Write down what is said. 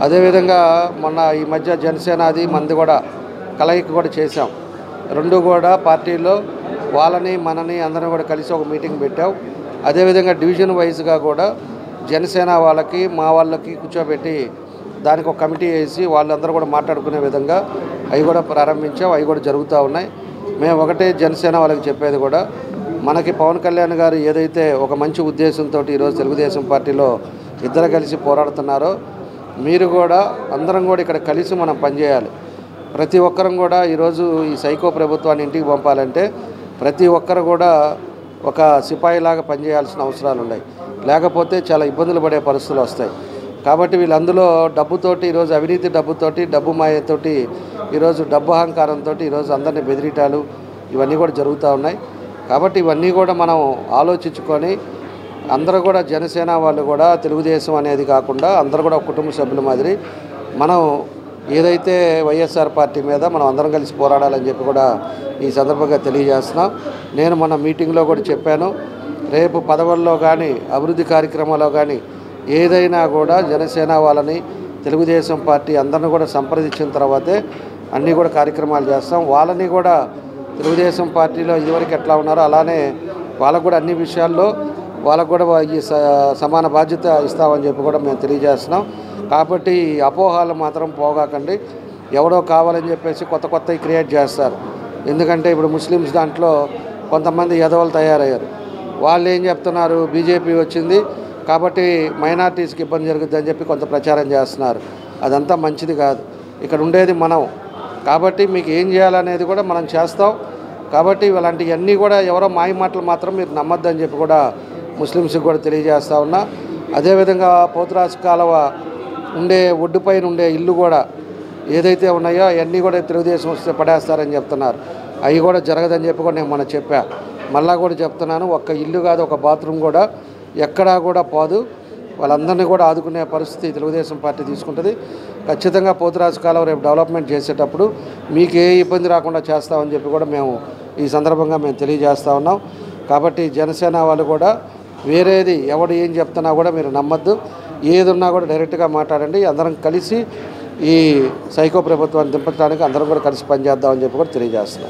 అదేవిధంగా మొన్న ఈ మధ్య జనసేనది మంది కూడా కలయిక కూడా చేశాం. రెండు కూడా పార్టీల్లో వాళ్ళని మనని అందరం కూడా కలిసి ఒక మీటింగ్ పెట్టాం. అదేవిధంగా డివిజన్ వైజ్గా కూడా జనసేన వాళ్ళకి మా వాళ్ళకి కూర్చోబెట్టి దానికి ఒక కమిటీ వేసి వాళ్ళందరూ కూడా మాట్లాడుకునే విధంగా అవి కూడా ప్రారంభించాం. అవి కూడా జరుగుతూ ఉన్నాయి. మేము ఒకటే జనసేన వాళ్ళకి చెప్పేది కూడా, మనకి పవన్ కళ్యాణ్ గారు ఏదైతే ఒక మంచి ఉద్దేశంతో ఈరోజు తెలుగుదేశం పార్టీలో ఇద్దరు కలిసి పోరాడుతున్నారో, మీరు కూడా అందరం కూడా ఇక్కడ కలిసి మనం పనిచేయాలి. ప్రతి ఒక్కరం కూడా ఈరోజు ఈ సైకో ప్రభుత్వాన్ని ఇంటికి పంపాలంటే ప్రతి ఒక్కరు కూడా ఒక సిపాయిలాగా పనిచేయాల్సిన అవసరాలు ఉన్నాయి. లేకపోతే చాలా ఇబ్బందులు పడే పరిస్థితులు వస్తాయి. కాబట్టి వీళ్ళందులో డబ్బుతోటి ఈరోజు అవినీతి డబ్బుతోటి, డబ్బు మాయతోటి, ఈరోజు డబ్బు అహంకారంతో ఈరోజు అందరినీ బెదిరిటాలు ఇవన్నీ కూడా జరుగుతూ ఉన్నాయి. కాబట్టి ఇవన్నీ కూడా మనం ఆలోచించుకొని అందరూ కూడా జనసేన వాళ్ళు కూడా తెలుగుదేశం అనేది కాకుండా అందరూ కూడా కుటుంబ సభ్యుల మాదిరి మనం ఏదైతే వైఎస్ఆర్ పార్టీ మీద మనం అందరం కలిసి పోరాడాలని చెప్పి కూడా ఈ సందర్భంగా తెలియజేస్తున్నాం. నేను మన మీటింగ్లో కూడా చెప్పాను, రేపు పదవుల్లో కానీ అభివృద్ధి కార్యక్రమాల్లో కానీ ఏదైనా కూడా జనసేన వాళ్ళని తెలుగుదేశం పార్టీ అందరిని కూడా సంప్రదించిన తర్వాతే అన్నీ కూడా కార్యక్రమాలు చేస్తాం. వాళ్ళని కూడా తెలుగుదేశం పార్టీలో ఇదివరకు ఎట్లా ఉన్నారో అలానే వాళ్ళకు కూడా అన్ని విషయాల్లో వాళ్ళకు కూడా ఈ సమాన బాధ్యత ఇస్తామని చెప్పి కూడా మేము తెలియజేస్తున్నాం. కాబట్టి అపోహాలు మాత్రం పోగాకండి. ఎవడో కావాలని చెప్పేసి కొత్తవి క్రియేట్ చేస్తారు. ఎందుకంటే ఇప్పుడు ముస్లిమ్స్ దాంట్లో కొంతమంది ఎదవలు తయారయ్యారు. వాళ్ళు ఏం చెప్తున్నారు, బీజేపీ వచ్చింది కాబట్టి మైనార్టీస్కి ఇబ్బంది జరుగుతుందని చెప్పి కొంత ప్రచారం చేస్తున్నారు. అదంతా మంచిది కాదు. ఇక్కడ ఉండేది మనం. కాబట్టి మీకు ఏం చేయాలనేది కూడా మనం చేస్తాం. కాబట్టి ఇలాంటివన్నీ కూడా ఎవరో మాయ మాటలు మాత్రం మీరు నమ్మొద్దని చెప్పి కూడా ముస్లిమ్స్కి కూడా తెలియజేస్తూ ఉన్నా. అదేవిధంగా పోతురాజు కాలువ ఉండే ఒడ్డుపైన ఉండే ఇల్లు కూడా ఏదైతే ఉన్నాయో అవన్నీ కూడా తెలుగుదేశం వస్తే పడేస్తారని చెప్తున్నారు. అవి కూడా జరగదని చెప్పి కూడా నేను మొన్న చెప్పా. మళ్ళా కూడా చెప్తున్నాను, ఒక్క ఇల్లు కాదు ఒక బాత్రూమ్ కూడా ఎక్కడా కూడా పోదు. వాళ్ళందరినీ కూడా ఆదుకునే పరిస్థితి తెలుగుదేశం పార్టీ తీసుకుంటుంది. ఖచ్చితంగా పోతురాజు కాలువ రేపు డెవలప్మెంట్ చేసేటప్పుడు మీకు ఏ ఇబ్బంది రాకుండా చేస్తామని చెప్పి కూడా మేము ఈ సందర్భంగా మేము తెలియజేస్తూ ఉన్నాం. కాబట్టి జనసేన వాళ్ళు కూడా వేరేది ఎవడు ఏం చెప్తున్నా కూడా మీరు నమ్మద్దు. ఏదున్నా కూడా డైరెక్ట్గా మాట్లాడండి. అందరం కలిసి ఈ సైకో ప్రభుత్వాన్ని దింపడానికి అందరం కూడా కలిసి పనిచేద్దామని చెప్పి కూడా తెలియజేస్తున్నాం.